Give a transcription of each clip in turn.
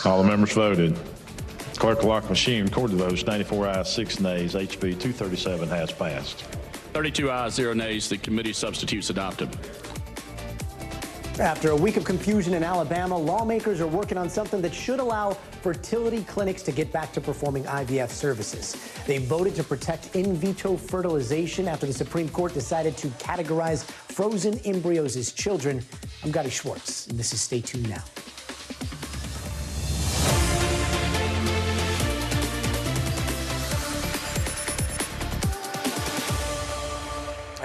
All the members voted. Clerk will lock machine, record the votes. 94 ayes, 6 nays. HB 237 has passed. 32 ayes, 0 nays. The committee substitutes adopted. After a week of confusion in Alabama, lawmakers are working on something that should allow fertility clinics to get back to performing IVF services. They voted to protect in vitro fertilization after the Supreme Court decided to categorize frozen embryos as children. I'm Gadi Schwartz, and this is Stay Tuned Now.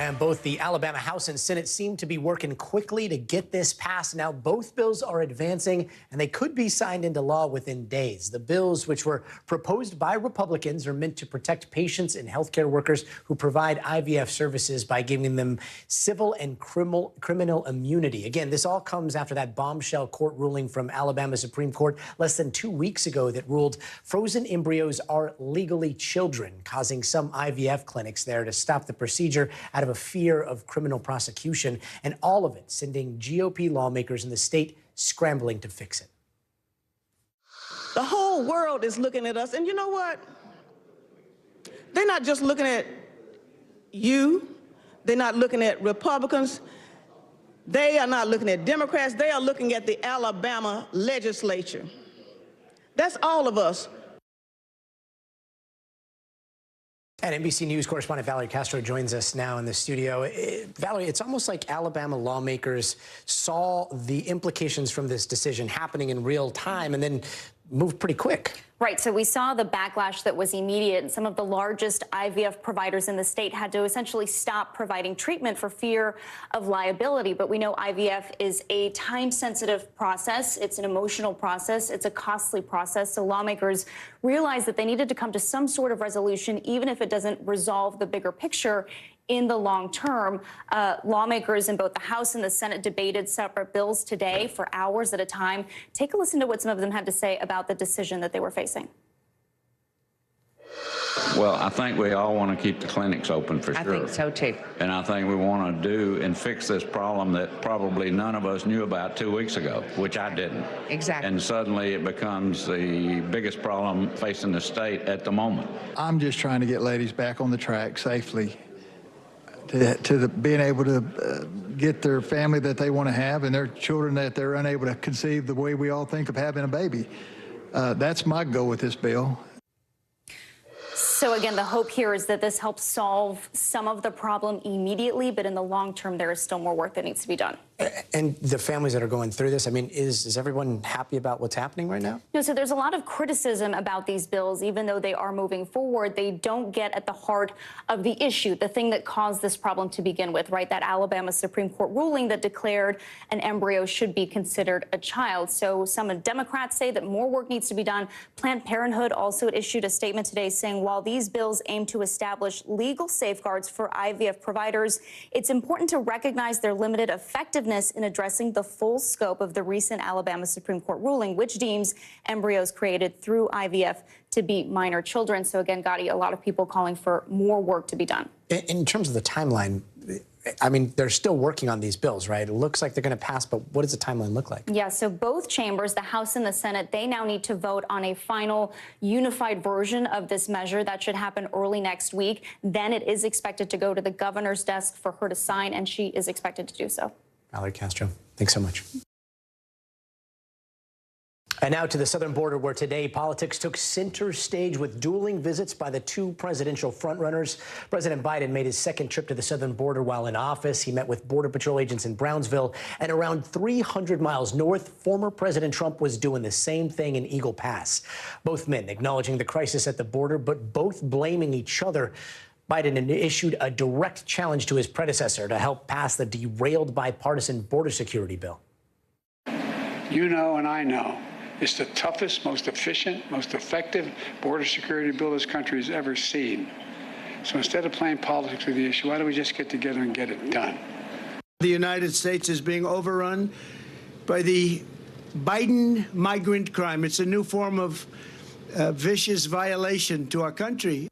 And both the Alabama House and Senate seem to be working quickly to get this passed. Now, both bills are advancing, and they could be signed into law within days. The bills, which were proposed by Republicans, are meant to protect patients and healthcare workers who provide IVF services by giving them civil and criminal immunity. Again, this all comes after that bombshell court ruling from Alabama Supreme Court less than 2 weeks ago that ruled frozen embryos are legally children, causing some IVF clinics there to stop the procedure out of a fear of criminal prosecution, and all of it sending GOP lawmakers in the state scrambling to fix it. The whole world is looking at us, and you know what? They're not just looking at you. They're not looking at Republicans. They are not looking at Democrats. They are looking at the Alabama legislature. That's all of us. And NBC News correspondent Valerie Castro joins us now in the studio. Valerie, it's almost like Alabama lawmakers saw the implications from this decision happening in real time and then moved pretty quick. Right. So we saw the backlash that was immediate, and some of the largest IVF providers in the state had to essentially stop providing treatment for fear of liability. But we know IVF is a time-sensitive process. It's an emotional process. It's a costly process. So lawmakers realized that they needed to come to some sort of resolution, even if it doesn't resolve the bigger picture in the long term. Lawmakers in both the House and the Senate debated separate bills today for hours at a time. Take a listen to what some of them had to say about the decision that they were facing. Well, I think we all want to keep the clinics open for sure. I think so too. And I think we want to do and fix this problem that probably none of us knew about 2 weeks ago, which I didn't. Exactly. And suddenly it becomes the biggest problem facing the state at the moment. I'm just trying to get ladies back on the track safely, to being able to get their family that they want to have and their children that they're unable to conceive the way we all think of having a baby. That's my goal with this bill. So again, the hope here is that this helps solve some of the problem immediately, but in the long term, there is still more work that needs to be done. And the families that are going through this, I mean, is everyone happy about what's happening right now? No, so there's a lot of criticism about these bills. Even though they are moving forward, they don't get at the heart of the issue, the thing that caused this problem to begin with, right? That Alabama Supreme Court ruling that declared an embryo should be considered a child. So some Democrats say that more work needs to be done. Planned Parenthood also issued a statement today saying while these bills aim to establish legal safeguards for IVF providers, it's important to recognize their limited effectiveness in addressing the full scope of the recent Alabama Supreme Court ruling, which deems embryos created through IVF to be minor children. So again, Gadi, a lot of people calling for more work to be done. In terms of the timeline, I mean, they're still working on these bills, right? It looks like they're going to pass, but what does the timeline look like? Yeah, so both chambers, the House and the Senate, they now need to vote on a final unified version of this measure. That should happen early next week. Then it is expected to go to the governor's desk for her to sign, and she is expected to do so. Valerie Castro, thanks so much. And now to the southern border, where today politics took center stage with dueling visits by the two presidential frontrunners. President Biden made his second trip to the southern border while in office. He met with Border Patrol agents in Brownsville, and around 300 miles north, former President Trump was doing the same thing in Eagle Pass. Both men acknowledging the crisis at the border, but both blaming each other. Biden issued a direct challenge to his predecessor to help pass the derailed bipartisan border security bill. You know and I know it's the toughest, most efficient, most effective border security bill this country has ever seen. So instead of playing politics with the issue, why don't we just get together and get it done? The United States is being overrun by the Biden migrant crime. It's a new form of vicious violation to our country.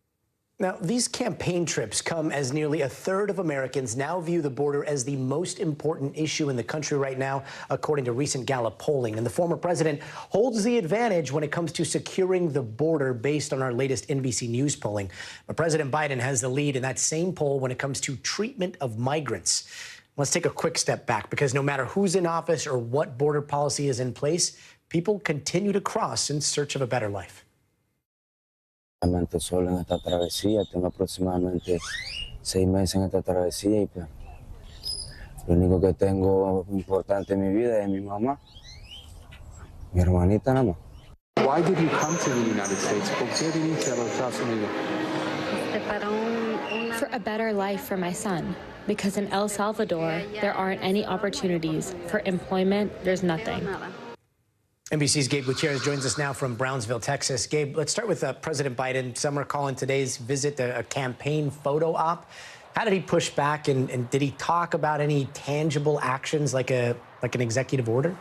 Now, these campaign trips come as nearly a third of Americans now view the border as the most important issue in the country right now, according to recent Gallup polling. And the former president holds the advantage when it comes to securing the border based on our latest NBC News polling. But President Biden has the lead in that same poll when it comes to treatment of migrants. Let's take a quick step back, because no matter who's in office or what border policy is in place, people continue to cross in search of a better life. Solo en esta travesía, tengo aproximadamente 6 meses en esta travesía y pues lo único que tengo importante en mi vida es mi mamá, mi hermanita nada más. Why did you come to the United States? ¿Por qué viniste a los Estados Unidos? For a better life for my son, because in El Salvador there aren't any opportunities for employment. There's nothing. NBC's Gabe Gutierrez joins us now from Brownsville, Texas. Gabe, let's start with President Biden. Some are calling today's visit a campaign photo op. How did he push back, and did he talk about any tangible actions like an executive order?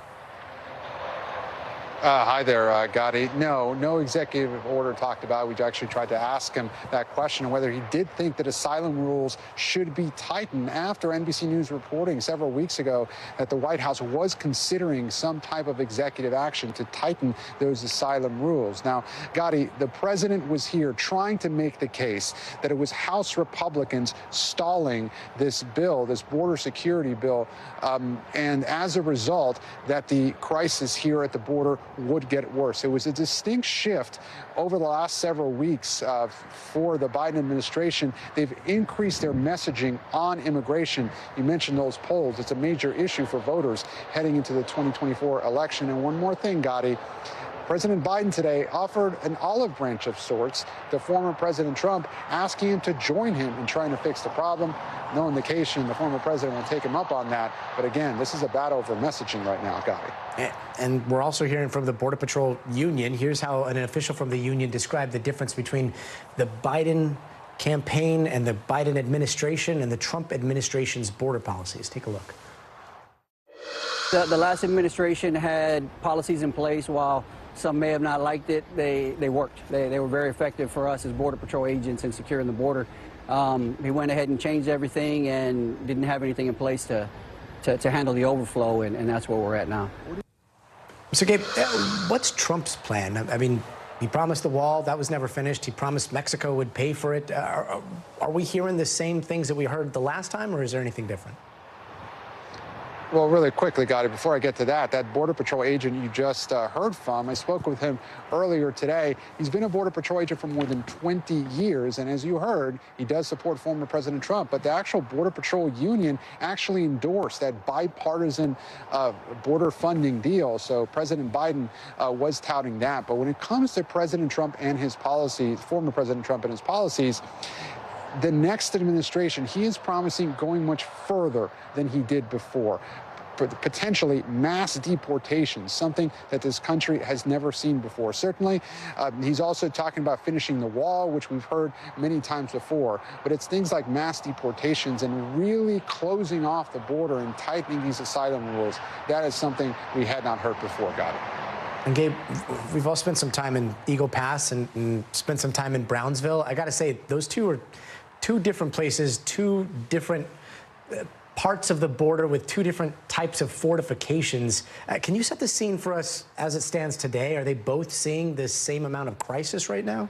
Hi there, Gadi. No executive order talked about. We actually tried to ask him that question, whether he did think that asylum rules should be tightened after NBC News reporting several weeks ago that the White House was considering some type of executive action to tighten those asylum rules. Now, Gadi, the president was here trying to make the case that it was House Republicans stalling this bill, this border security bill, and as a result, that the crisis here at the border would get worse. It was a distinct shift over the last several weeks for the Biden administration. They've increased their messaging on immigration. You mentioned those polls. It's a major issue for voters heading into the 2024 election. And one more thing, Gadi. President Biden today offered an olive branch of sorts to former President Trump, asking him to join him in trying to fix the problem. No indication the former president will take him up on that. But again, this is a battle over messaging right now, Gadi. And we're also hearing from the Border Patrol Union. Here's how an official from the union described the difference between the Biden campaign and the Biden administration and the Trump administration's border policies. Take a look. The last administration had policies in place. While some may have not liked it, they worked. They were very effective for us as Border Patrol agents in securing the border. He went ahead and changed everything and didn't have anything in place to handle the overflow, and that's where we're at now. So, Gabe, what's Trump's plan? I mean, he promised the wall. That was never finished. He promised Mexico would pay for it. Are we hearing the same things that we heard the last time, or is there anything different? Well, really quickly, Gadi, before I get to that Border Patrol agent you just heard from, I spoke with him earlier today. He's been a Border Patrol agent for more than 20 years, and as you heard, he does support former President Trump, but the actual Border Patrol union actually endorsed that bipartisan border funding deal, so President Biden was touting that. But when it comes to President Trump and his policies, former President Trump and his policies, the next administration, he is promising going much further than he did before. Potentially mass deportations, something that this country has never seen before. Certainly, he's also talking about finishing the wall, which we've heard many times before. But it's things like mass deportations and really closing off the border and tightening these asylum rules. That is something we had not heard before, Gadi. And Gabe, we've all spent some time in Eagle Pass and spent some time in Brownsville. I got to say, those two are two different places, two different parts of the border with two different types of fortifications. Can you set the scene for us as it stands today? Are they both seeing this same amount of crisis right now?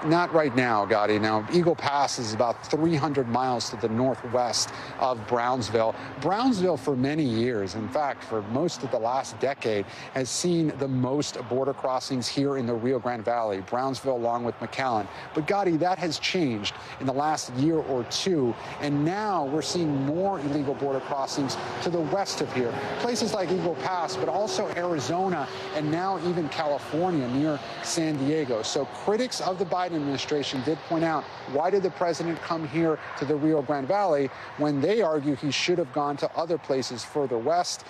Not right now, Gadi. Now, Eagle Pass is about 300 miles to the northwest of Brownsville. Brownsville, for many years, in fact, for most of the last decade, has seen the most border crossings here in the Rio Grande Valley, Brownsville along with McAllen. But, Gadi, that has changed in the last year or two, and now we're seeing more illegal border crossings to the west of here. Places like Eagle Pass, but also Arizona, and now even California near San Diego. So critics of the Biden administration did point out, why did the president come here to the Rio Grande Valley when they argue he should have gone to other places further west?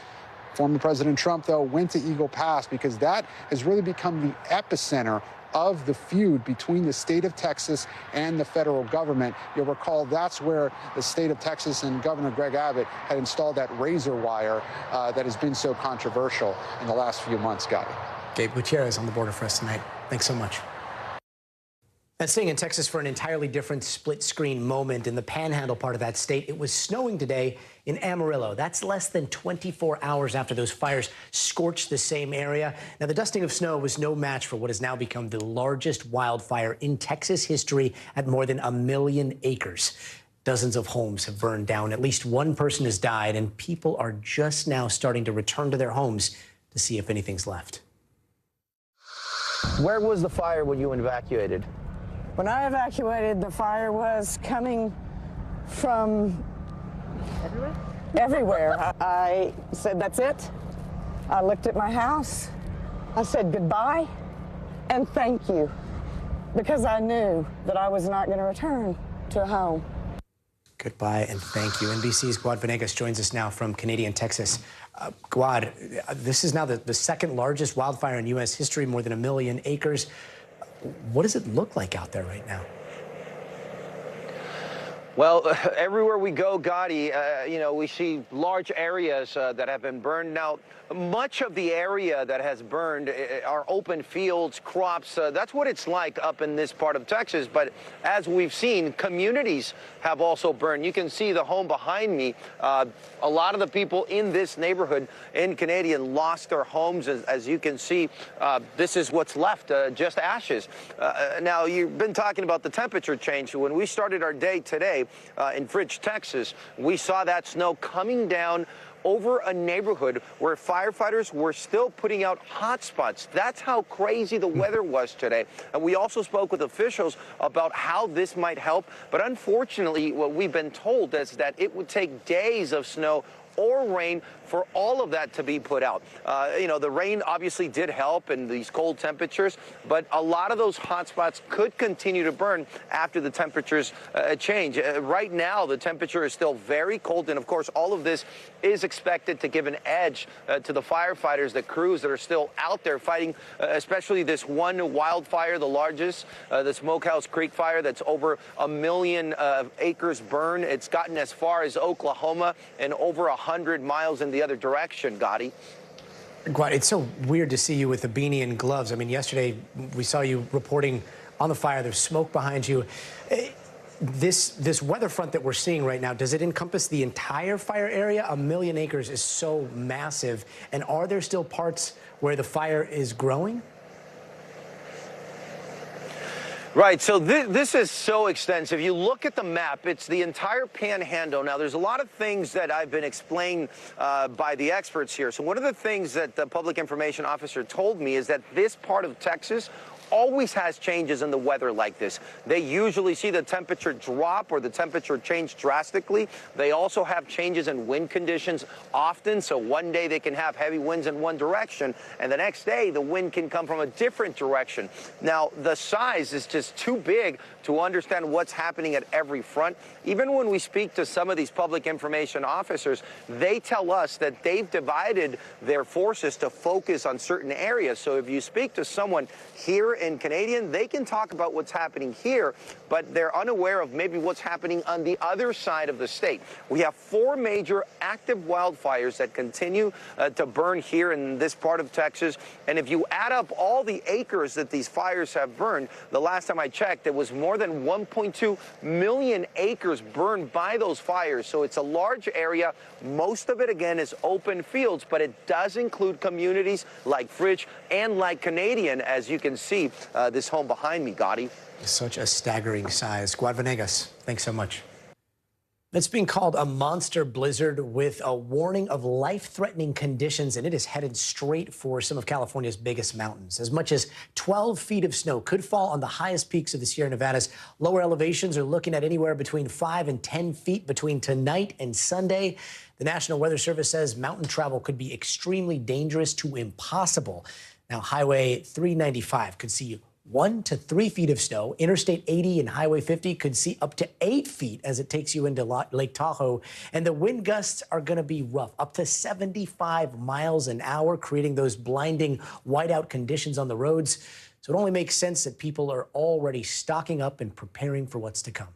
Former President Trump, though, went to Eagle Pass because that has really become the epicenter of the feud between the state of Texas and the federal government. You'll recall that's where the state of Texas and Governor Greg Abbott had installed that razor wire that has been so controversial in the last few months, Gadi. Gabe Gutierrez on the border for us tonight. Thanks so much. And staying in Texas for an entirely different split-screen moment in the panhandle part of that state, it was snowing today in Amarillo. That's less than 24 hours after those fires scorched the same area. Now, the dusting of snow was no match for what has now become the largest wildfire in Texas history at more than 1 million acres. Dozens of homes have burned down. At least one person has died, and people are just now starting to return to their homes to see if anything's left. Where was the fire when you evacuated? When I evacuated, the fire was coming from everywhere. I said, that's it. I looked at my house. I said goodbye and thank you, because I knew that I was not going to return to a home. Goodbye and thank you. NBC's Gadi Venegas joins us now from Canadian Texas. Gadi, this is now the second largest wildfire in U.S. history, more than 1 million acres. What does it look like out there right now? Well, everywhere we go, Gadi, we see large areas that have been burned. Now, much of the area that has burned are open fields, crops. That's what it's like up in this part of Texas. But as we've seen, communities have also burned. You can see the home behind me. A lot of the people in this neighborhood in Canadian lost their homes. As you can see, this is what's left, just ashes. Now, you've been talking about the temperature change. When we started our day today in Fridge, Texas, we saw that snow coming down over a neighborhood where firefighters were still putting out hot spots. That's how crazy the weather was today. And we also spoke with officials about how this might help. But unfortunately, what we've been told is that it would take days of snow or rain for all of that to be put out. The rain obviously did help in these cold temperatures, but a lot of those hot spots could continue to burn after the temperatures change. Right now, the temperature is still very cold, and of course, all of this is expected to give an edge to the firefighters, the crews that are still out there fighting, especially this one wildfire, the largest, the Smokehouse Creek fire that's over 1 million acres burned. It's gotten as far as Oklahoma and over 100 miles in the other direction, Gadi. Gadi, it's so weird to see you with a beanie and gloves. I mean, yesterday we saw you reporting on the fire. There's smoke behind you. This weather front that we're seeing right now, does it encompass the entire fire area? 1 million acres is so massive. And are there still parts where the fire is growing? Right, so this is so extensive. You look at the map, it's the entire panhandle. Now, there's a lot of things that I've been explained by the experts here. So one of the things that the public information officer told me is that this part of Texas always has changes in the weather like this. They usually see the temperature drop or the temperature change drastically. They also have changes in wind conditions often. So one day they can have heavy winds in one direction, and the next day the wind can come from a different direction. Now, the size is just too big to understand what's happening at every front. Even when we speak to some of these public information officers, they tell us that they've divided their forces to focus on certain areas. So if you speak to someone here in Canadian, they can talk about what's happening here, but they're unaware of maybe what's happening on the other side of the state. We have 4 major active wildfires that continue to burn here in this part of Texas. And if you add up all the acres that these fires have burned, the last time I checked, it was more than 1.2 million acres burned by those fires. So it's a large area. Most of it, again, is open fields, but it does include communities like Fridge and like Canadian, as you can see this home behind me, Gadi. Such a staggering size. Gadi Venegas, thanks so much. It's being called a monster blizzard with a warning of life-threatening conditions, and it is headed straight for some of California's biggest mountains. As much as 12 feet of snow could fall on the highest peaks of the Sierra Nevadas. Lower elevations are looking at anywhere between 5 and 10 feet between tonight and Sunday. The National Weather Service says mountain travel could be extremely dangerous to impossible. Now, Highway 395 could see 1 to 3 feet of snow. Interstate 80 and Highway 50 could see up to 8 feet as it takes you into Lake Tahoe. And the wind gusts are going to be rough, up to 75 miles an hour, creating those blinding whiteout conditions on the roads. So it only makes sense that people are already stocking up and preparing for what's to come.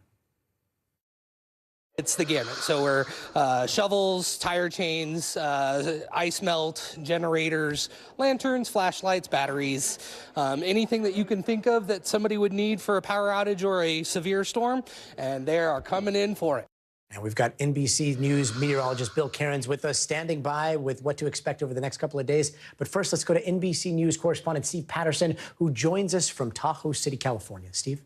It's the gamut. So we're shovels, tire chains, ice melt, generators, lanterns, flashlights, batteries, anything that you can think of that somebody would need for a power outage or a severe storm, and they are coming in for it. And we've got NBC News meteorologist Bill Cairns with us, standing by with what to expect over the next couple of days. But first, let's go to NBC News correspondent Steve Patterson, who joins us from Tahoe City, California. Steve?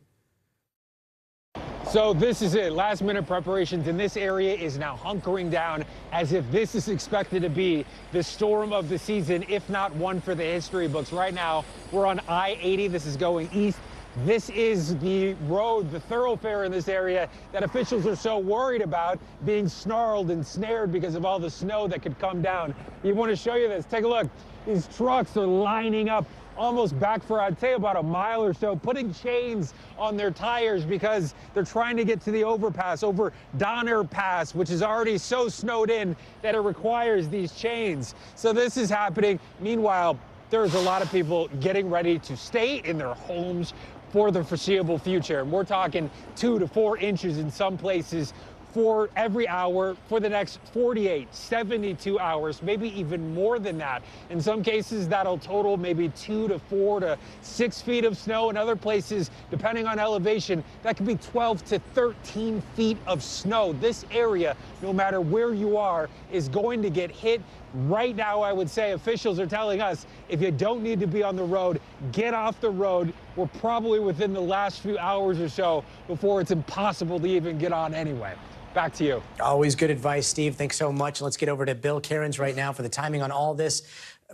So this is it. Last minute preparations in this area is now hunkering down as if this is expected to be the storm of the season, if not one for the history books. Right now, we're on I-80. This is going east. This is the road, the thoroughfare in this area that officials are so worried about being snarled and snared because of all the snow that could come down. You want to show you this. Take a look. These trucks are lining up almost back for, I'd say, about a mile or so, putting chains on their tires because they're trying to get to the overpass, over Donner Pass, which is already so snowed in that it requires these chains. So this is happening. Meanwhile, there's a lot of people getting ready to stay in their homes for the foreseeable future. And we're talking 2 to 4 inches in some places for every hour for the next 48, 72 hours, maybe even more than that. In some cases, that'll total maybe 2 to 4 to 6 feet of snow. In other places, depending on elevation, that could be 12 to 13 feet of snow. This area, no matter where you are, is going to get hit. Right now, I would say officials are telling us, if you don't need to be on the road, get off the road. We're probably within the last few hours or so before it's impossible to even get on anyway. Back to you. Always good advice, Steve. Thanks so much. Let's get over to Bill Cairns right now for the timing on all this.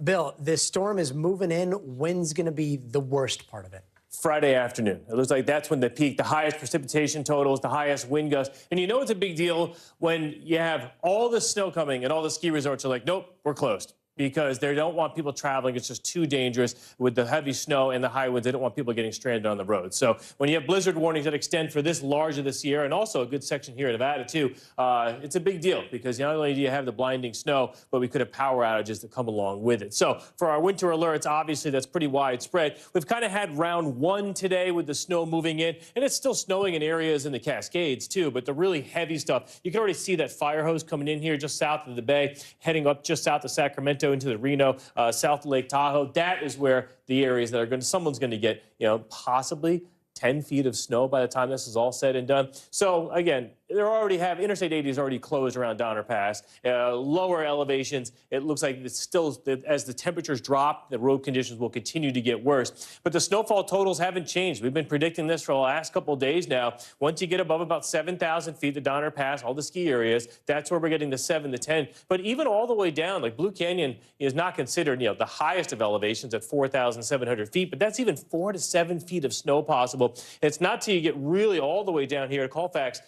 Bill, this storm is moving in. When's going to be the worst part of it? Friday afternoon. It looks like that's when the peak, the highest precipitation totals, the highest wind gusts. And you know it's a big deal when you have all the snow coming and all the ski resorts are like, nope, we're closed. Because they don't want people traveling. It's just too dangerous with the heavy snow and the high winds. They don't want people getting stranded on the road. So when you have blizzard warnings that extend for this large of the Sierra and also a good section here in Nevada too, it's a big deal because not only do you have the blinding snow, but we could have power outages that come along with it. So for our winter alerts, obviously that's pretty widespread. We've kind of had round 1 today with the snow moving in, and it's still snowing in areas in the Cascades too, but the really heavy stuff, you can already see that fire hose coming in here just south of the bay, heading up just south of Sacramento into the Reno, south of Lake Tahoe. That is where the areas that are going to, someone's going to get, possibly 10 feet of snow by the time this is all said and done. So again, they already have, Interstate 80 is already closed around Donner Pass. Lower elevations, it looks like it's still, as the temperatures drop, the road conditions will continue to get worse. But the snowfall totals haven't changed. We've been predicting this for the last couple of days now. Once you get above about 7,000 feet, the Donner Pass, all the ski areas, that's where we're getting the 7 to 10. But even all the way down, like Blue Canyon is not considered, the highest of elevations at 4,700 feet, but that's even 4 to 7 feet of snow possible. It's not till you get really all the way down here at Colfax,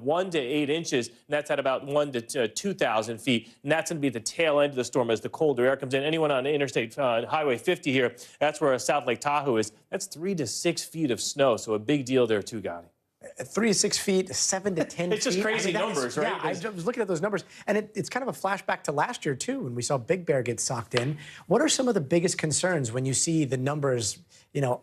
1 to 8 inches, and that's at about 1 to 2,000 feet. And that's going to be the tail end of the storm as the colder air comes in. Anyone on Interstate Highway 50 here, that's where South Lake Tahoe is. That's 3 to 6 feet of snow, so a big deal there too, Gadi. 3 to 6 feet, 7 to 10 feet. It's just crazy numbers, right? Yeah, I was looking at those numbers, and it's kind of a flashback to last year, too, when we saw Big Bear get socked in. What are some of the biggest concerns when you see the numbers,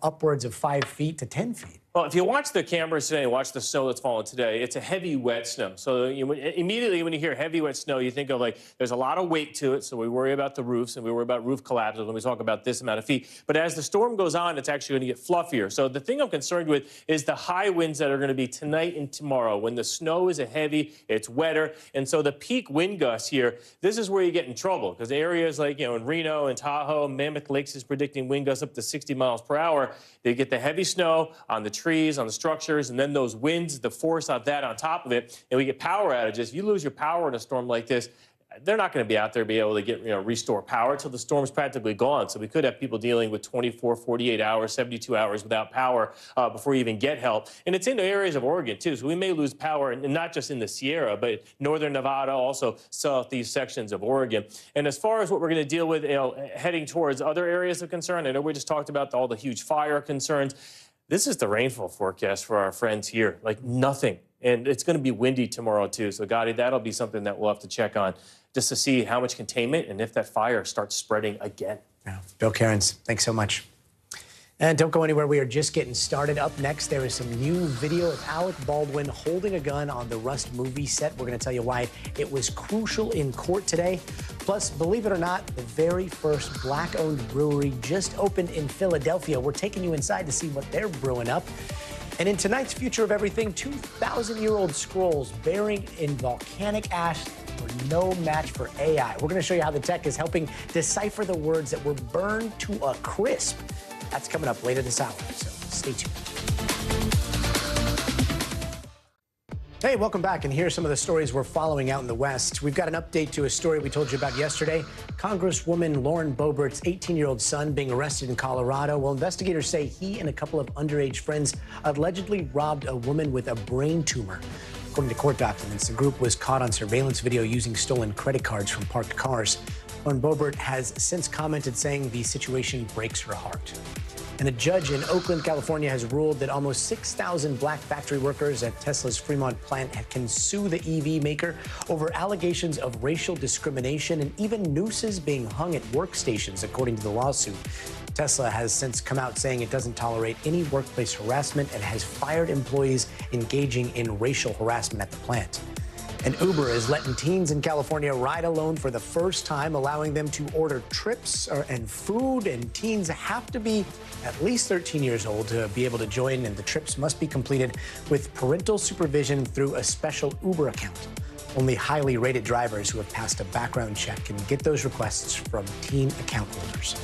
upwards of 5 feet to 10 feet? Well, if you watch the cameras today and watch the snow that's falling today, it's a heavy, wet snow. So immediately when you hear heavy, wet snow, you think of there's a lot of weight to it. So we worry about the roofs and we worry about roof collapses when we talk about this amount of feet. But as the storm goes on, it's actually going to get fluffier. So the thing I'm concerned with is the high winds that are going to be tonight and tomorrow. When the snow is heavy, it's wetter. And so the peak wind gusts here, this is where you get in trouble because areas like, in Reno and Tahoe, Mammoth Lakes is predicting wind gusts up to 60 miles per hour. They get the heavy snow on the trees, on the structures, and then those winds, the force of that on top of it, and we get power outages. If you lose your power in a storm like this, they're not going to be out there be able to get restore power until the storm's practically gone. So we could have people dealing with 24, 48 hours, 72 hours without power before you even get help. And it's in areas of Oregon, too. So we may lose power, and not just in the Sierra, but northern Nevada, also southeast sections of Oregon. And as far as what we're going to deal with heading towards other areas of concern, I know we just talked about all the huge fire concerns. This is the rainfall forecast for our friends here, like nothing. And it's going to be windy tomorrow, too. So, Gadi, that'll be something that we'll have to check on just to see how much containment and if that fire starts spreading again. Yeah. Bill Cairns, thanks so much. And don't go anywhere. We are just getting started. Up next, there is some new video of Alec Baldwin holding a gun on the Rust movie set. We're going to tell you why it was crucial in court today. Plus, believe it or not, the very first Black-owned brewery just opened in Philadelphia. We're taking you inside to see what they're brewing up. And in tonight's Future of Everything, 2,000-year-old scrolls buried in volcanic ash were no match for AI. We're going to show you how the tech is helping decipher the words that were burned to a crisp. That's coming up later this hour, so stay tuned. Hey, welcome back, and here's some of the stories we're following out in the West. We've got an update to a story we told you about yesterday. Congresswoman Lauren Boebert's 18-year-old son being arrested in Colorado. Well, investigators say he and a couple of underage friends allegedly robbed a woman with a brain tumor. According to court documents, the group was caught on surveillance video using stolen credit cards from parked cars. Lauren Boebert has since commented saying the situation breaks her heart. And a judge in Oakland, California has ruled that almost 6,000 black factory workers at Tesla's Fremont plant can sue the EV maker over allegations of racial discrimination and even nooses being hung at workstations, according to the lawsuit. Tesla has since come out saying it doesn't tolerate any workplace harassment and has fired employees engaging in racial harassment at the plant. And Uber is letting teens in California ride alone for the first time, allowing them to order trips and food. And teens have to be at least 13 years old to be able to join, and the trips must be completed with parental supervision through a special Uber account. Only highly rated drivers who have passed a background check can get those requests from teen account holders.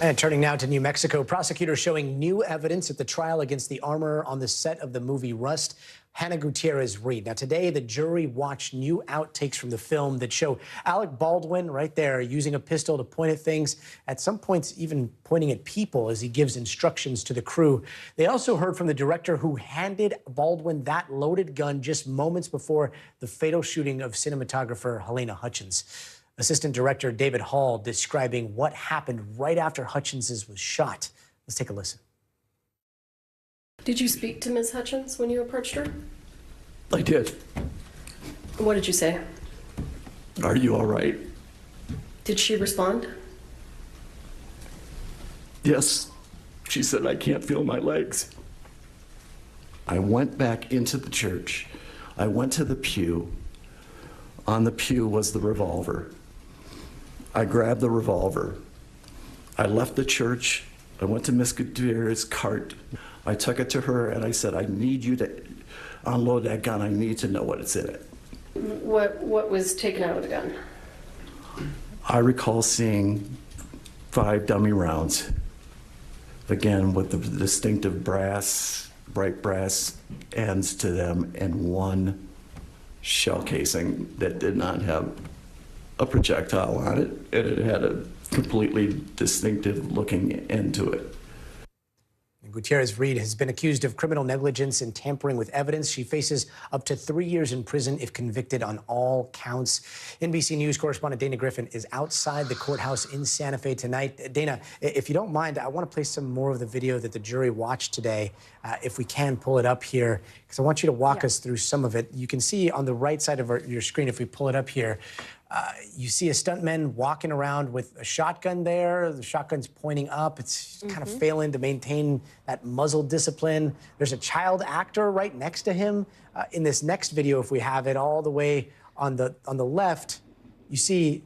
And turning now to New Mexico, prosecutors showing new evidence at the trial against the armorer on the set of the movie Rust, Hannah Gutierrez-Reed. Now, today, the jury watched new outtakes from the film that show Alec Baldwin right there using a pistol to point at things, at some points even pointing at people as he gives instructions to the crew. They also heard from the director who handed Baldwin that loaded gun just moments before the fatal shooting of cinematographer Helena Hutchins. Assistant Director David Hall describing what happened right after Hutchins was shot. Let's take a listen. Did you speak to Ms. Hutchins when you approached her? I did. What did you say? Are you all right? Did she respond? Yes. She said, I can't feel my legs. I went back into the church. I went to the pew. On the pew was the revolver. I grabbed the revolver. I left the church. I went to Miss Gutierrez's cart. I took it to her and I said, I need you to unload that gun. I need to know what it's in it. What was taken out of the gun? I recall seeing 5 dummy rounds, again with the distinctive bright brass ends to them, and 1 shell casing that did not have a projectile on it, and it had a completely distinctive looking end to it. Gutierrez-Reed has been accused of criminal negligence and tampering with evidence. She faces up to 3 years in prison if convicted on all counts. NBC News correspondent Dana Griffin is outside the courthouse in Santa Fe tonight. Dana, if you don't mind, I want to play some more of the video that the jury watched today, if we can pull it up here, because I want you to walk us through some of it. You can see on the right side of your screen, if we pull it up here, you see a stuntman walking around with a shotgun there. The shotgun's pointing up. It's kind of failing to maintain that muzzle discipline. There's a child actor right next to him. In this next video, if we have it, all the way on the left, you see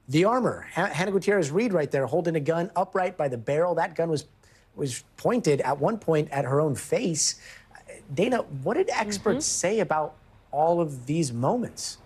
the armor. Hannah Gutierrez-Reed right there holding a gun upright by the barrel. That gun was pointed at one point at her own face. Dana, what did experts say about all of these moments?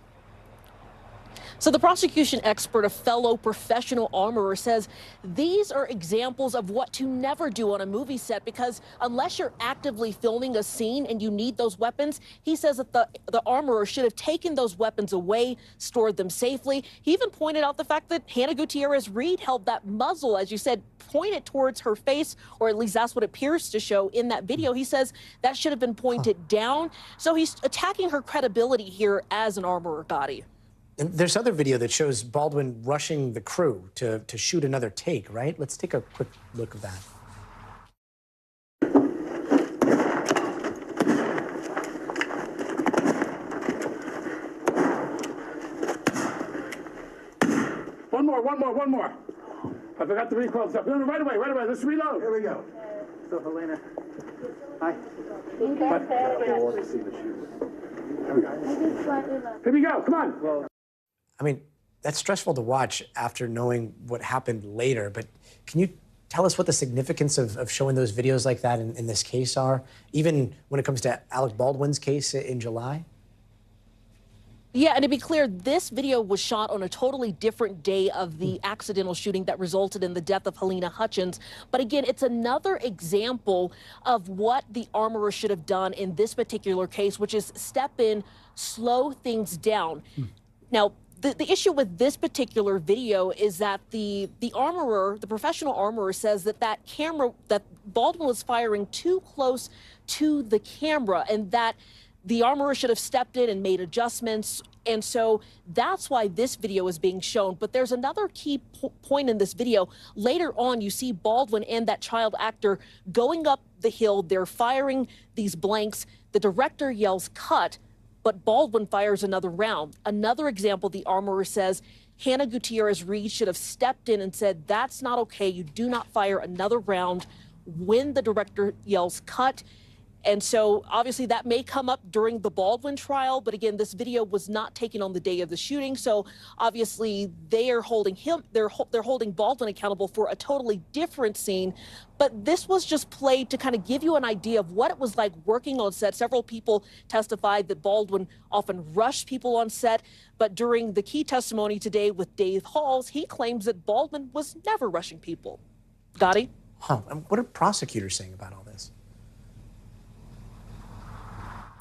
So the prosecution expert, a fellow professional armorer, says these are examples of what to never do on a movie set, because unless you're actively filming a scene and you need those weapons, he says that the armorer should have taken those weapons away, stored them safely. He even pointed out the fact that Hannah Gutierrez-Reed held that muzzle, as you said, pointed towards her face, or at least that's what it appears to show in that video. He says that should have been pointed down. So he's attacking her credibility here as an armorer, Gadi. And there's other video that shows Baldwin rushing the crew to shoot another take, right? Let's take a quick look of that. One more. I forgot to reload stuff. No, right away. Let's reload. Here we go. So, Helena. Hi. Here we go. Come on. Well, I mean, that's stressful to watch after knowing what happened later, but can you tell us what the significance of showing those videos like that in this case are, even when it comes to Alec Baldwin's case in July? Yeah, and to be clear, this video was shot on a totally different day of the accidental shooting that resulted in the death of Helena Hutchins. But again, it's another example of what the armorer should have done in this particular case, which is step in, slow things down. Now, the issue with this particular video is that the armorer, the professional armorer, says that that Baldwin was firing too close to the camera and that the armorer should have stepped in and made adjustments. And so that's why this video is being shown. But there's another key point in this video. Later on, you see Baldwin and that child actor going up the hill. They're firing these blanks. The director yells, "Cut," but Baldwin fires another round. Another example, the armorer says, Hannah Gutierrez-Reed should have stepped in and said, "That's not okay. You do not fire another round," when the director yells, "Cut." And so obviously that may come up during the Baldwin trial. But again, this video was not taken on the day of the shooting. So obviously they are holding him, they're holding Baldwin accountable for a totally different scene. But this was just played to kind of give you an idea of what it was like working on set. Several people testified that Baldwin often rushed people on set. But during the key testimony today with Dave Halls, he claims that Baldwin was never rushing people. Gadi? Huh. And what are prosecutors saying about all this?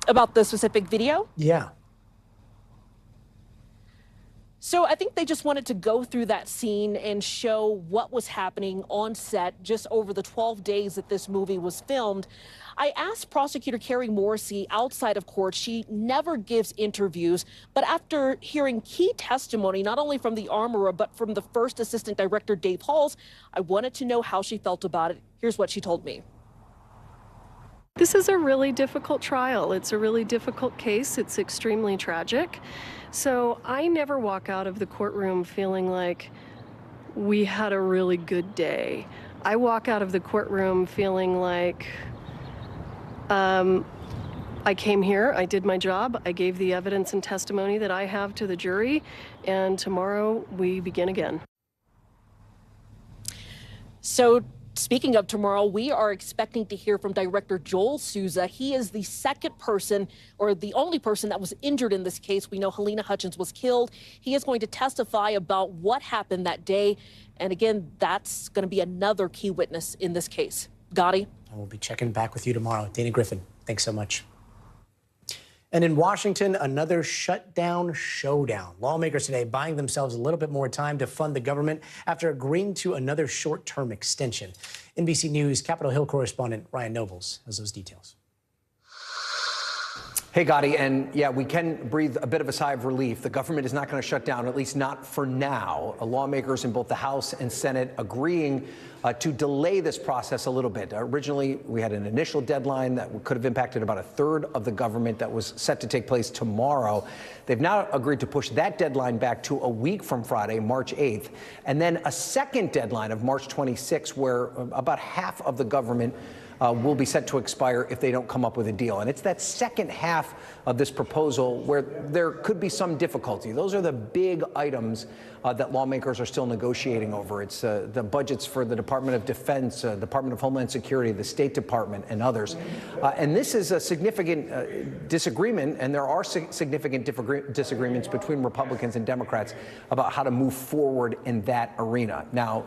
About the specific video? Yeah. So I think they just wanted to go through that scene and show what was happening on set just over the 12 days that this movie was filmed. I asked Prosecutor Carrie Morrissey outside of court. She never gives interviews, but after hearing key testimony, not only from the armorer, but from the first assistant director, Dave Halls, I wanted to know how she felt about it. Here's what she told me. This is a really difficult trial. It's a really difficult case. It's extremely tragic. So I never walk out of the courtroom feeling like we had a really good day. I walk out of the courtroom feeling like I came here, I did my job, I gave the evidence and testimony that I have to the jury, and tomorrow we begin again. So speaking of tomorrow, we are expecting to hear from director Joel Souza. He is the second person, or the only person, that was injured in this case. We know Helena Hutchins was killed. He is going to testify about what happened that day. And again, that's going to be another key witness in this case. Gadi? We'll be checking back with you tomorrow. Dana Griffin, thanks so much. And in Washington, another shutdown showdown. Lawmakers today buying themselves a little bit more time to fund the government after agreeing to another short-term extension. NBC News Capitol Hill correspondent Ryan Nobles has those details. Hey, Gadi, and yeah, we can breathe a bit of a sigh of relief. The government is not going to shut down, at least not for now. Lawmakers in both the House and Senate agreeing to delay this process a little bit. Originally, we had an initial deadline that could have impacted about a third of the government that was set to take place tomorrow. They've now agreed to push that deadline back to a week from Friday, March 8th, and then a second deadline of March 26th, where about half of the government will be set to expire if they don't come up with a deal. And it's that second half of this proposal where there could be some difficulty. Those are the big items that lawmakers are still negotiating over. It's the budgets for the Department of Defense, Department of Homeland Security, the State Department, and others. And this is a significant disagreement, and there are significant disagreements between Republicans and Democrats about how to move forward in that arena. Now,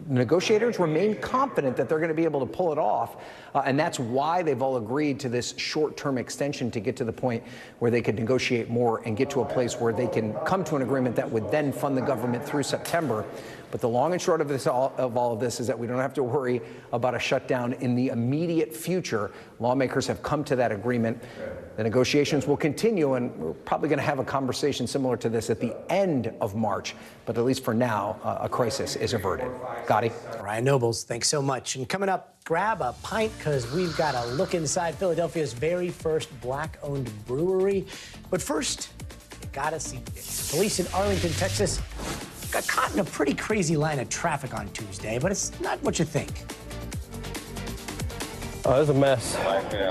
negotiators remain confident that they're going to be able to pull it off, and that's why they've all agreed to this short-term extension to get to the point where they could negotiate more and get to a place where they can come to an agreement that would then fund the government through September. But the long and short of all of this is that we don't have to worry about a shutdown in the immediate future. Lawmakers have come to that agreement. The negotiations will continue, and we're probably going to have a conversation similar to this at the end of March. But at least for now, a crisis is averted. Gadi? Ryan Nobles, thanks so much. And coming up, grab a pint because we've got a look inside Philadelphia's very first Black-owned brewery. But first, you gotta see this. Police in Arlington, Texas, got caught in a pretty crazy line of traffic on Tuesday, but it's not what you think. Oh, it's a mess. They're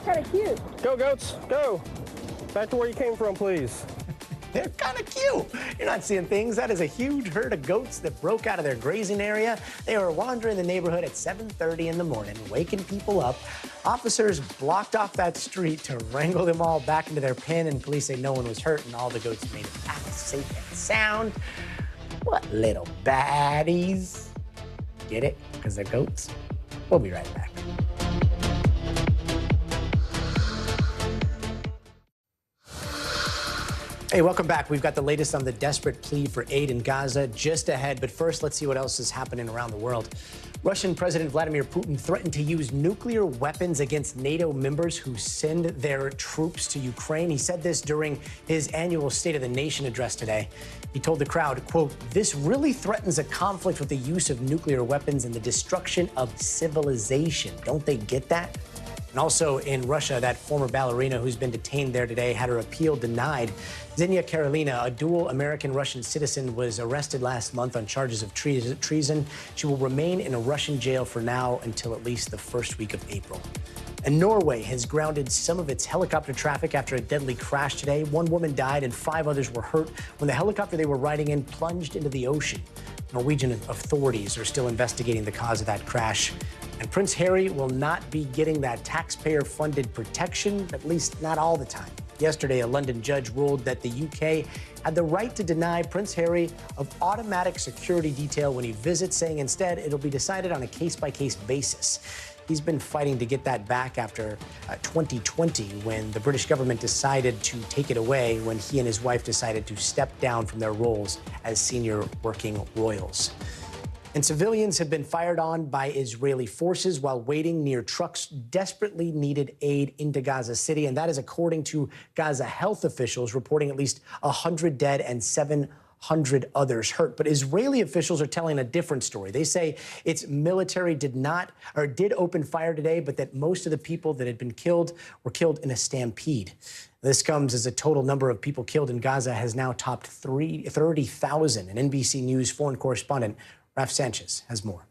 kind of cute. Go, goats, go. Back to where you came from, please. They're kind of cute. You're not seeing things. That is a huge herd of goats that broke out of their grazing area. They were wandering the neighborhood at 7:30 in the morning, waking people up. Officers blocked off that street to wrangle them all back into their pen, and police say no one was hurt, and all the goats made it back safe and sound. What little baddies. Get it? Because they're goats? We'll be right back. Hey, welcome back. We've got the latest on the desperate plea for aid in Gaza just ahead. But first, let's see what else is happening around the world. Russian President Vladimir Putin threatened to use nuclear weapons against NATO members who send their troops to Ukraine. He said this during his annual State of the Nation address today. He told the crowd, quote, "This really threatens a conflict with the use of nuclear weapons and the destruction of civilization." Don't they get that? And also in Russia, that former ballerina who's been detained there today had her appeal denied. Xenia Karolina, a dual American-Russian citizen, was arrested last month on charges of treason. She will remain in a Russian jail for now until at least the first week of April. And Norway has grounded some of its helicopter traffic after a deadly crash today. One woman died and 5 others were hurt when the helicopter they were riding in plunged into the ocean. Norwegian authorities are still investigating the cause of that crash. And Prince Harry will not be getting that taxpayer-funded protection, at least not all the time. Yesterday, a London judge ruled that the UK had the right to deny Prince Harry of automatic security detail when he visits, saying instead it'll be decided on a case-by-case basis. He's been fighting to get that back after 2020, when the British government decided to take it away when he and his wife decided to step down from their roles as senior working royals. And civilians have been fired on by Israeli forces while waiting near trucks desperately needed aid into Gaza City. And that is according to Gaza health officials, reporting at least 100 dead and 700 others hurt. But Israeli officials are telling a different story. They say its military did open fire today, but that most of the people that had been killed were killed in a stampede. This comes as a total number of people killed in Gaza has now topped 30,000. An NBC News foreign correspondent, Raf Sanchez, has more.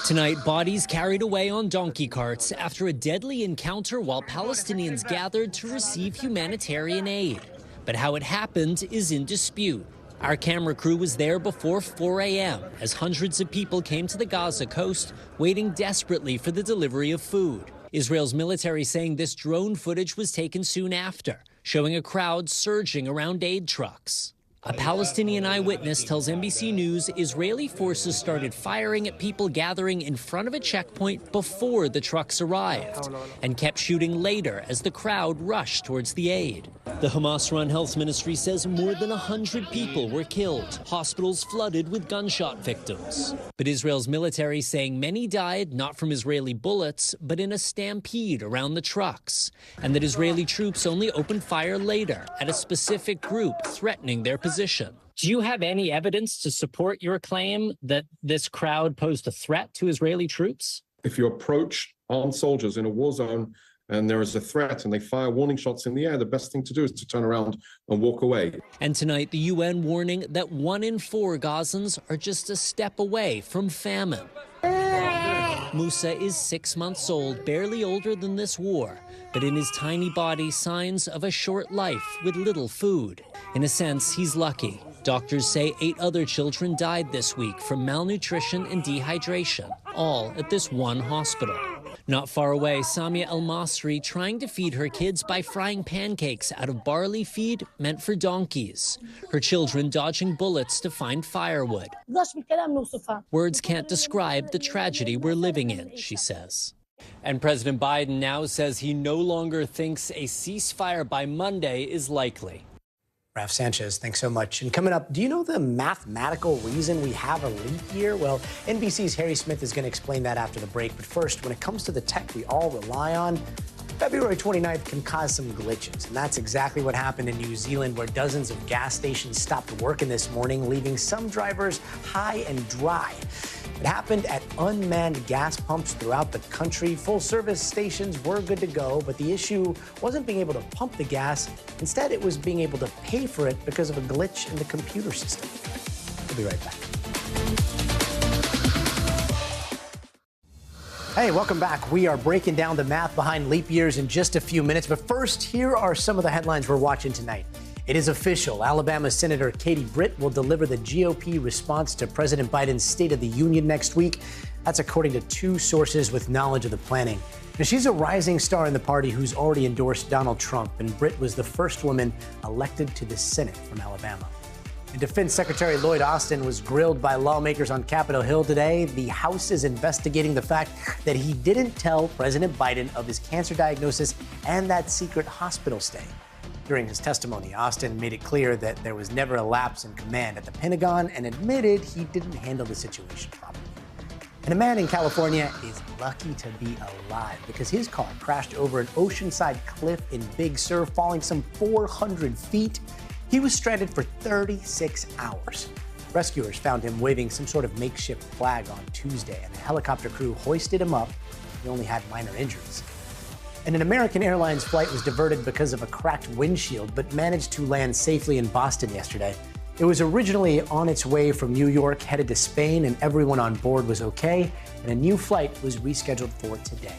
Tonight, bodies carried away on donkey carts after a deadly encounter while Palestinians gathered to receive humanitarian aid. But how it happened is in dispute. Our camera crew was there before 4 a.m. as hundreds of people came to the Gaza coast, waiting desperately for the delivery of food. Israel's military saying this drone footage was taken soon after, showing a crowd surging around aid trucks. A Palestinian eyewitness tells NBC News Israeli forces started firing at people gathering in front of a checkpoint before the trucks arrived and kept shooting later as the crowd rushed towards the aid. The Hamas-run health ministry says more than 100 people were killed, hospitals flooded with gunshot victims. But Israel's military saying many died not from Israeli bullets, but in a stampede around the trucks, and that Israeli troops only opened fire later at a specific group threatening their position. Do you have any evidence to support your claim that this crowd posed a threat to Israeli troops? If you approach armed soldiers in a war zone and there is a threat and they fire warning shots in the air, the best thing to do is to turn around and walk away. And tonight, the UN warning that 1 in 4 Gazans are just a step away from famine. Musa is 6 months old, barely older than this war, but in his tiny body, signs of a short life with little food. In a sense, he's lucky. Doctors say 8 other children died this week from malnutrition and dehydration, all at this one hospital. Not far away, Samia El-Masri trying to feed her kids by frying pancakes out of barley feed meant for donkeys. Her children dodging bullets to find firewood. Words can't describe the tragedy we're living in, she says. And President Biden now says he no longer thinks a ceasefire by Monday is likely. Raf Sanchez, thanks so much. And coming up, do you know the mathematical reason we have a leap year? Well, NBC's Harry Smith is going to explain that after the break. But first, when it comes to the tech we all rely on, February 29th can cause some glitches. And that's exactly what happened in New Zealand, where dozens of gas stations stopped working this morning, leaving some drivers high and dry. It happened at unmanned gas pumps throughout the country. Full-service stations were good to go, but the issue wasn't being able to pump the gas. Instead, it was being able to pay for it because of a glitch in the computer system. We'll be right back. Hey, welcome back. We are breaking down the math behind leap years in just a few minutes. But first, here are some of the headlines we're watching tonight. It is official. Alabama Senator Katie Britt will deliver the GOP response to President Biden's State of the Union next week. That's according to two sources with knowledge of the planning. Now, she's a rising star in the party who's already endorsed Donald Trump, and Britt was the first woman elected to the Senate from Alabama. And Defense Secretary Lloyd Austin was grilled by lawmakers on Capitol Hill today. The House is investigating the fact that he didn't tell President Biden of his cancer diagnosis and that secret hospital stay. During his testimony, Austin made it clear that there was never a lapse in command at the Pentagon and admitted he didn't handle the situation properly. And a man in California is lucky to be alive because his car crashed over an oceanside cliff in Big Sur, falling some 400 feet. He was stranded for 36 hours. Rescuers found him waving some sort of makeshift flag on Tuesday, and a helicopter crew hoisted him up. He only had minor injuries. And an American Airlines flight was diverted because of a cracked windshield, but managed to land safely in Boston yesterday. It was originally on its way from New York, headed to Spain, and everyone on board was okay, and a new flight was rescheduled for today.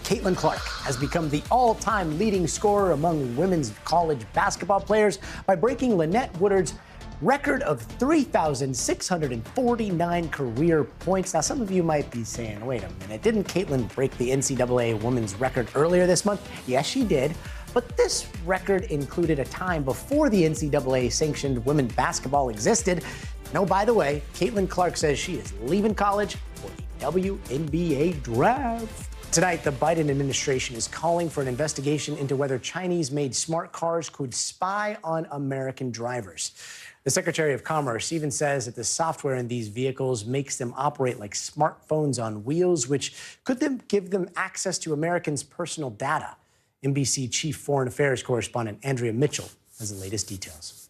Caitlin Clark has become the all-time leading scorer among women's college basketball players by breaking Lynette Woodard's record of 3,649 career points. Now, some of you might be saying, wait a minute, didn't Caitlin break the NCAA women's record earlier this month? Yes, she did. But this record included a time before the NCAA sanctioned women's basketball existed. No, by the way, Caitlin Clark says she is leaving college for the WNBA draft. Tonight, the Biden administration is calling for an investigation into whether Chinese-made smart cars could spy on American drivers. The Secretary of Commerce even says that the software in these vehicles makes them operate like smartphones on wheels, which could give them access to Americans' personal data. NBC Chief Foreign Affairs Correspondent Andrea Mitchell has the latest details.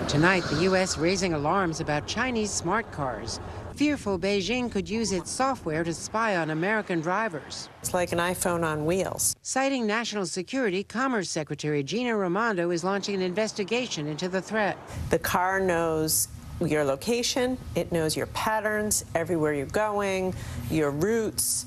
Tonight, the U.S. raising alarms about Chinese smart cars. Fearful Beijing could use its software to spy on American drivers. It's like an iPhone on wheels. Citing national security, Commerce Secretary Gina Raimondo is launching an investigation into the threat. The car knows your location, it knows your patterns, everywhere you're going, your routes.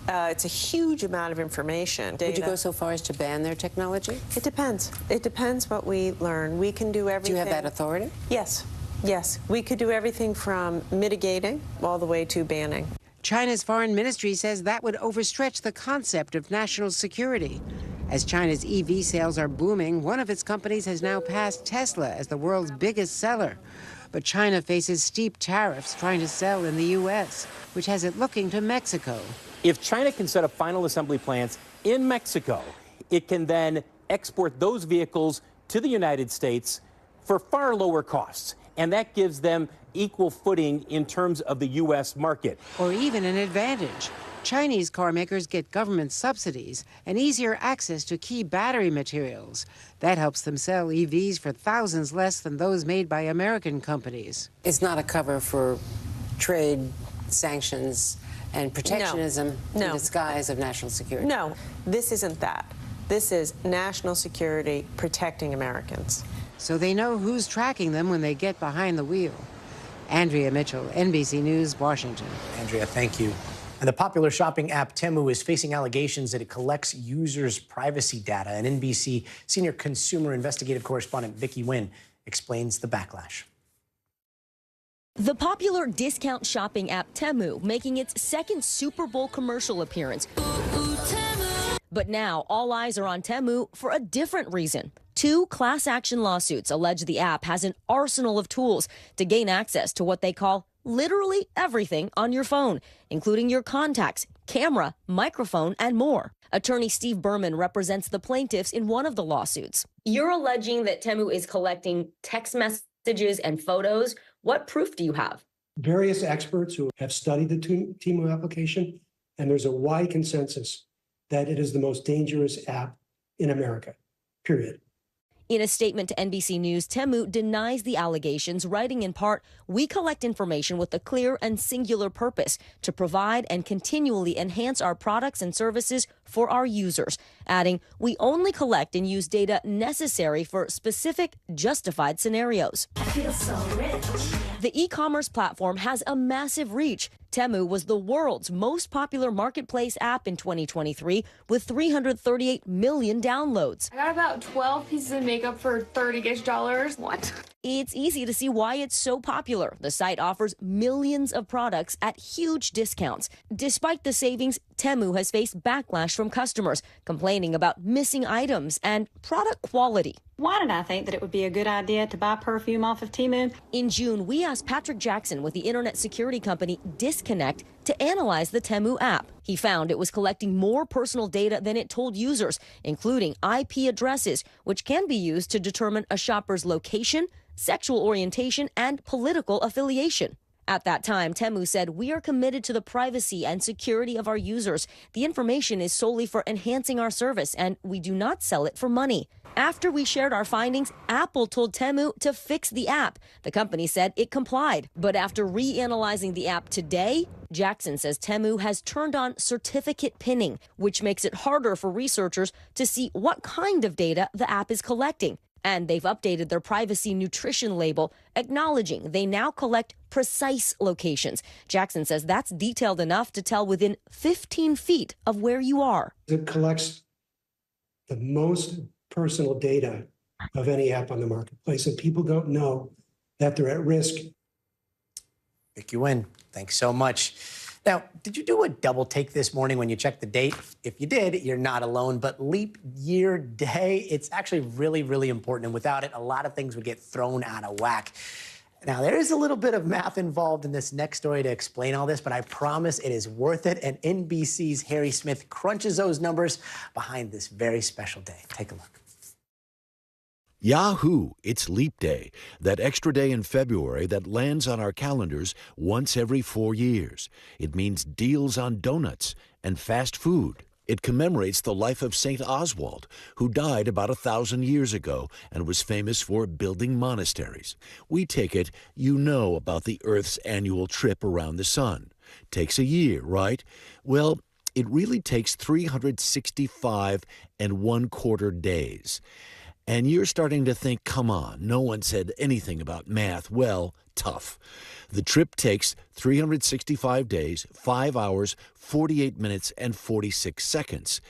It's a huge amount of information. Would you go so far as to ban their technology? It depends. It depends what we learn. We can do everything. Do you have that authority? Yes. Yes. We could do everything from mitigating all the way to banning. China's foreign ministry says that would overstretch the concept of national security. As China's EV sales are booming, one of its companies has now passed Tesla as the world's biggest seller. But China faces steep tariffs trying to sell in the U.S., which has it looking to Mexico. If China can set up final assembly plants in Mexico, it can then export those vehicles to the United States for far lower costs. And that gives them equal footing in terms of the U.S. market. Or even an advantage. Chinese car makers get government subsidies and easier access to key battery materials. That helps them sell EVs for thousands less than those made by American companies. It's not a cover for trade sanctions and protectionism in the disguise of national security. No, this isn't that. This is national security protecting Americans. So they know who's tracking them when they get behind the wheel. Andrea Mitchell, NBC News, Washington. Andrea, thank you. And the popular shopping app Temu is facing allegations that it collects users' privacy data. And NBC senior consumer investigative correspondent Vicki Nguyen explains the backlash. The popular discount shopping app Temu making its second Super Bowl commercial appearance. But now all eyes are on Temu for a different reason. Two class action lawsuits allege the app has an arsenal of tools to gain access to what they call literally everything on your phone, including your contacts, camera, microphone, and more. Attorney Steve Berman represents the plaintiffs in one of the lawsuits. You're alleging that Temu is collecting text messages and photos. What proof do you have? Various experts who have studied the Temu application, and there's a wide consensus that it is the most dangerous app in America, period. In a statement to NBC News, Temu denies the allegations, writing in part, "We collect information with a clear and singular purpose to provide and continually enhance our products and services for our users," adding, "We only collect and use data necessary for specific, justified scenarios." I feel so rich. The e-commerce platform has a massive reach. Temu was the world's most popular marketplace app in 2023 with 338 million downloads. I got about 12 pieces of makeup for $30-ish. What? It's easy to see why it's so popular. The site offers millions of products at huge discounts. Despite the savings, Temu has faced backlash from customers, complaining about missing items and product quality. Why did I think that it would be a good idea to buy perfume off of Temu? In June, we asked Patrick Jackson with the internet security company Disconnect to analyze the Temu app. He found it was collecting more personal data than it told users, including IP addresses, which can be used to determine a shopper's location, sexual orientation, and political affiliation. At that time, Temu said, "We are committed to the privacy and security of our users. The information is solely for enhancing our service, and we do not sell it for money." After we shared our findings, Apple told Temu to fix the app. The company said it complied. But after reanalyzing the app today, Jackson says Temu has turned on certificate pinning, which makes it harder for researchers to see what kind of data the app is collecting. And they've updated their privacy nutrition label, acknowledging they now collect precise locations. Jackson says that's detailed enough to tell within 15 feet of where you are. It collects the most personal data of any app on the marketplace, and people don't know that they're at risk. Vic, you win. Thanks so much. Now, did you do a double take this morning when you checked the date? If you did, you're not alone, but leap year day, it's actually really, really important. And without it, a lot of things would get thrown out of whack. Now, there is a little bit of math involved in this next story to explain all this, but I promise it is worth it. And NBC's Harry Smith crunches those numbers behind this very special day. Take a look. Yahoo! It's Leap Day, that extra day in February that lands on our calendars once every 4 years. It means deals on donuts and fast food. It commemorates the life of St. Oswald, who died about 1,000 years ago and was famous for building monasteries. We take it you know about the Earth's annual trip around the sun. Takes a year, right? Well, it really takes 365 1/4 days. And you're starting to think, come on, no one said anything about math. Well, tough. The trip takes 365 days, 5 hours, 48 minutes, and 46 seconds.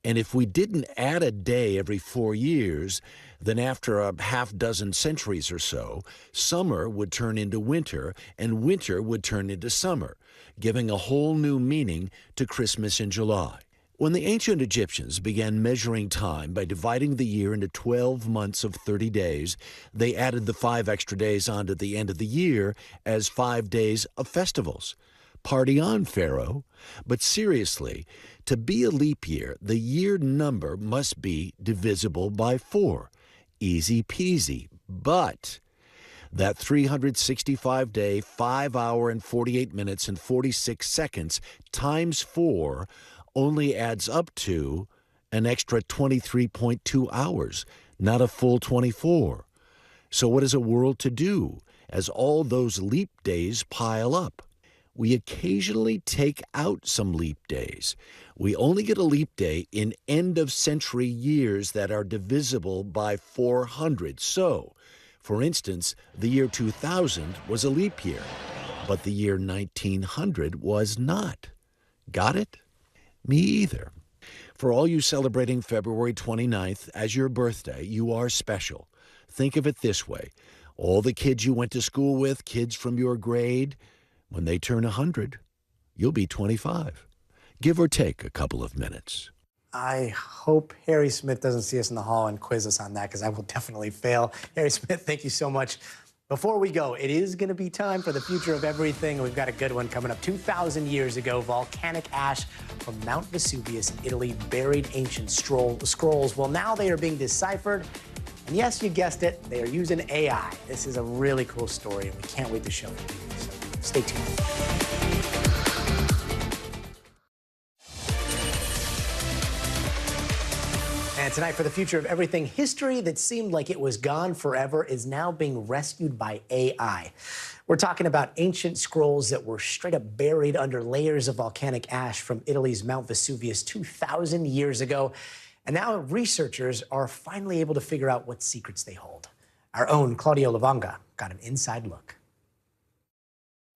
And if we didn't add a day every 4 years, then after a half dozen centuries or so, summer would turn into winter, and winter would turn into summer, giving a whole new meaning to Christmas in July. When the ancient Egyptians began measuring time by dividing the year into 12 months of 30 days, they added the 5 extra days onto the end of the year as 5 days of festivals. Party on, Pharaoh. But seriously, to be a leap year, the year number must be divisible by 4. Easy peasy. But that 365-day, 5 hour and 48 minutes and 46 seconds times 4 only adds up to an extra 23.2 hours, not a full 24. So what is a world to do as all those leap days pile up? We occasionally take out some leap days. We only get a leap day in end-of-century years that are divisible by 400. So, for instance, the year 2000 was a leap year, but the year 1900 was not. Got it? Me either. For all you celebrating February 29th as your birthday, you are special. Think of it this way. All the kids you went to school with, kids from your grade, when they turn 100, you'll be 25. Give or take a couple of minutes. I hope Harry Smith doesn't see us in the hall and quiz us on that, because I will definitely fail. Harry Smith, thank you so much. Before we go, it is going to be time for the future of everything. We've got a good one coming up. 2,000 years ago, volcanic ash from Mount Vesuvius in Italy buried ancient scrolls. Well, now they are being deciphered. And yes, you guessed it, they are using AI. This is a really cool story, and we can't wait to show it to you. So stay tuned. And tonight, for the future of everything, history that seemed like it was gone forever is now being rescued by AI. We're talking about ancient scrolls that were straight up buried under layers of volcanic ash from Italy's Mount Vesuvius 2,000 years ago. And now researchers are finally able to figure out what secrets they hold. Our own Claudio Lavanga got an inside look.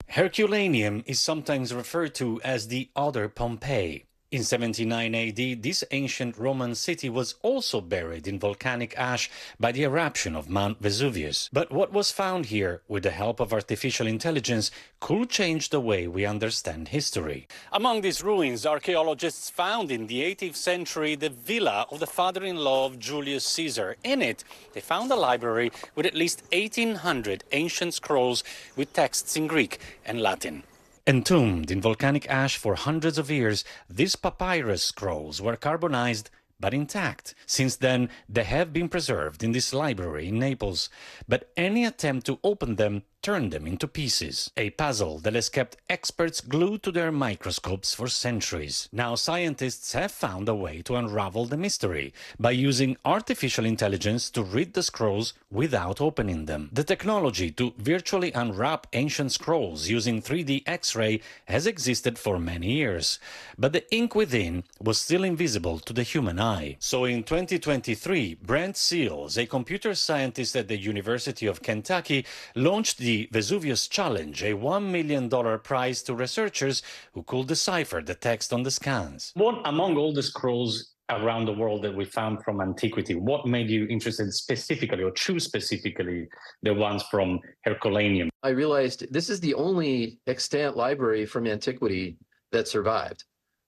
Herculaneum is sometimes referred to as the other Pompeii. In 79 AD, this ancient Roman city was also buried in volcanic ash by the eruption of Mount Vesuvius. But what was found here, with the help of artificial intelligence, could change the way we understand history. Among these ruins, archaeologists found in the 18th century the villa of the father-in-law of Julius Caesar. In it, they found a library with at least 1,800 ancient scrolls with texts in Greek and Latin. Entombed in volcanic ash for hundreds of years, these papyrus scrolls were carbonized but intact. Since then, they have been preserved in this library in Naples. But any attempt to open them turned them into pieces, a puzzle that has kept experts glued to their microscopes for centuries. Now scientists have found a way to unravel the mystery by using artificial intelligence to read the scrolls without opening them. The technology to virtually unwrap ancient scrolls using 3D X-ray has existed for many years, but the ink within was still invisible to the human eye. So in 2023, Brent Seals, a computer scientist at the University of Kentucky, launched the Vesuvius Challenge, a $1 million prize to researchers who could decipher the text on the scans. What among all the scrolls around the world that we found from antiquity, what made you interested specifically or choose specifically the ones from Herculaneum? I realized this is the only extant library from antiquity that survived.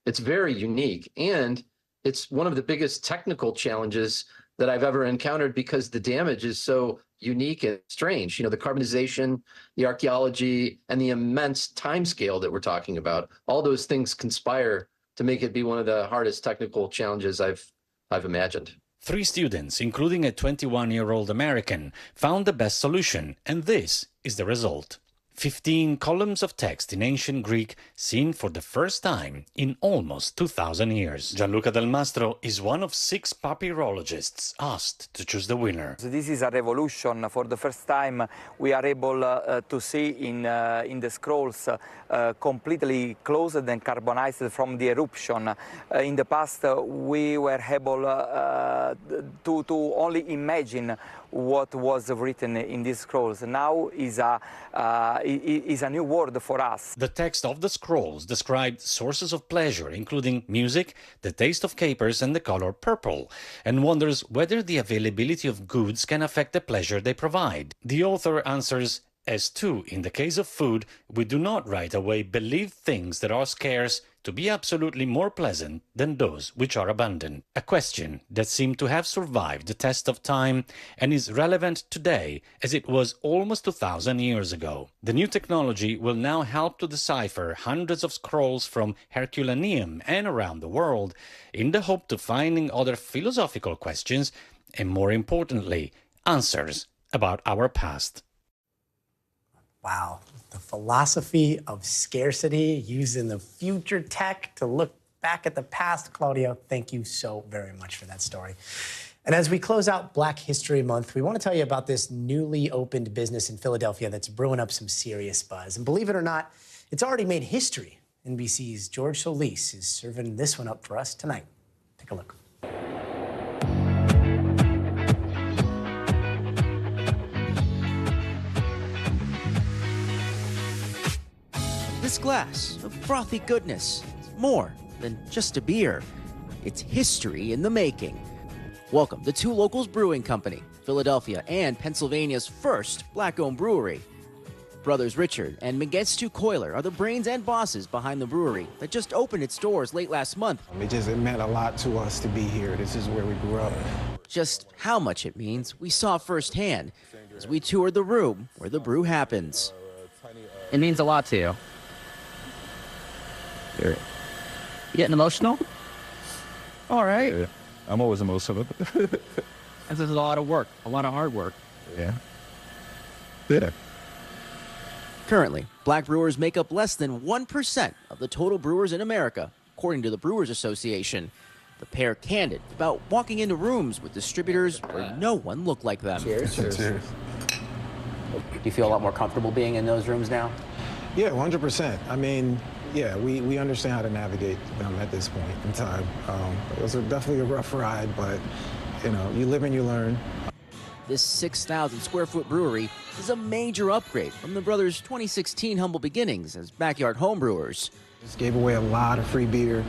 It's very unique, and it's one of the biggest technical challenges that I've ever encountered because the damage is so unique and strange. You know, the carbonization, the archaeology, and the immense time scale that we're talking about, all those things conspire to make it be one of the hardest technical challenges I've imagined. 3 students, including a 21-year-old American, found the best solution, and this is the result. 15 columns of text in ancient Greek seen for the first time in almost 2,000 years. Gianluca Del Mastro is one of 6 papyrologists asked to choose the winner. This is a revolution. For the first time, we are able to see in the scrolls completely closed and carbonized from the eruption. In the past, we were able to only imagine what was written in these scrolls. Now is a new world for us. The text of the scrolls described sources of pleasure, including music, the taste of capers, and the color purple, and wonders whether the availability of goods can affect the pleasure they provide. The author answers, as too, in the case of food, we do not right away believe things that are scarce to be absolutely more pleasant than those which are abundant. A question that seemed to have survived the test of time and is relevant today as it was almost 2,000 years ago. The new technology will now help to decipher hundreds of scrolls from Herculaneum and around the world in the hope to finding other philosophical questions and, more importantly, answers about our past. Wow, the philosophy of scarcity, using the future tech to look back at the past. Claudio, thank you so very much for that story. And as we close out Black History Month, we want to tell you about this newly opened business in Philadelphia that's brewing up some serious buzz. And believe it or not, it's already made history. NBC's George Solis is serving this one up for us tonight. Take a look. This glass of frothy goodness is more than just a beer. It's history in the making. Welcome to Two Locals Brewing Company, Philadelphia and Pennsylvania's first Black-owned brewery. Brothers Richard and Mengestu Coiler are the brains and bosses behind the brewery that just opened its doors late last month. It meant a lot to us to be here. This is where we grew up. Just how much it means we saw firsthand as we toured the room where the brew happens. It means a lot to you. You getting emotional? All right. Yeah, I'm always emotional. This is a lot of work, a lot of hard work. Yeah. Yeah. Currently, black brewers make up less than 1% of the total brewers in America, according to the Brewers Association. The pair candid about walking into rooms with distributors where no one looked like them. Cheers. Cheers. Do you feel a lot more comfortable being in those rooms now? Yeah, 100%. I mean, yeah, we understand how to navigate them at this point in time. It was definitely a rough ride, but, you know, you live and you learn. This 6,000 square foot brewery is a major upgrade from the brothers' 2016 humble beginnings as backyard homebrewers. Just gave away a lot of free beer,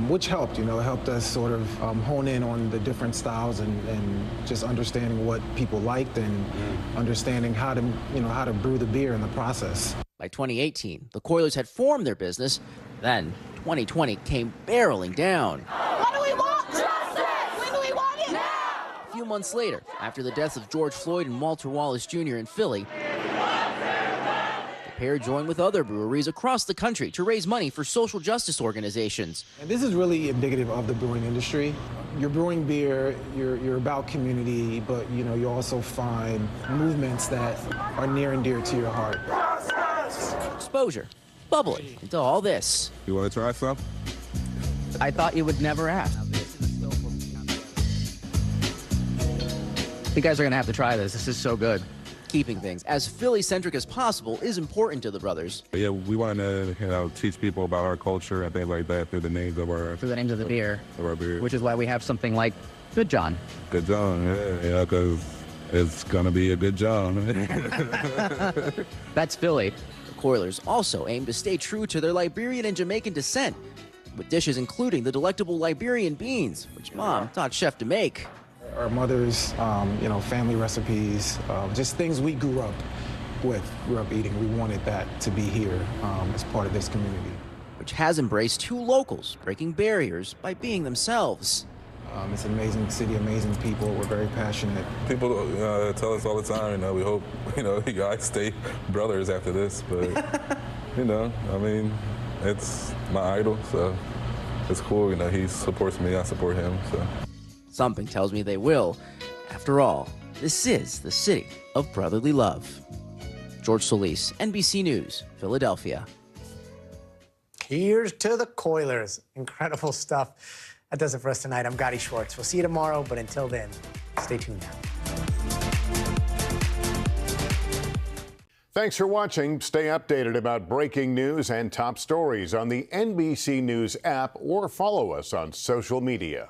which helped, you know, it helped us sort of hone in on the different styles and just understanding what people liked and understanding how to, you know, how to brew the beer in the process. By 2018, the Coilers had formed their business. Then 2020 came barreling down. What do we want? Justice! When do we want it? Now! A few months later, after the deaths of George Floyd and Walter Wallace Jr. in Philly, the pair joined with other breweries across the country to raise money for social justice organizations. And this is really indicative of the brewing industry. You're brewing beer, you're about community, but you know, you also find movements that are near and dear to your heart. Exposure, bubbling into all this. You want to try some? I thought you would never ask. You guys are going to have to try this. This is so good. Keeping things as Philly-centric as possible is important to the brothers. Yeah, we want to, you know, teach people about our culture and things like that through the names of our... Through the names of the beer. Of our beer. Which is why we have something like Good John. Good John, yeah, because it's going to be a good John. That's Philly. The Coilers also aim to stay true to their Liberian and Jamaican descent, with dishes including the delectable Liberian beans, which Mom taught Chef to make. Our mother's, you know, family recipes, just things we grew up eating. We wanted that to be here as part of this community. Which has embraced two locals, breaking barriers by being themselves. It's an amazing city, amazing people. We're very passionate. People tell us all the time, you know, we hope, you know, you guys stay brothers after this, but, you know, I mean, it's my idol, so it's cool, you know, he supports me, I support him, so. Something tells me they will. After all, this is the city of brotherly love. George Solis, NBC News, Philadelphia. Here's to the Coilers. Incredible stuff. That does it for us tonight. I'm Gadi Schwartz. We'll see you tomorrow, but until then, stay tuned now. Thanks for watching. Stay updated about breaking news and top stories on the NBC News app or follow us on social media.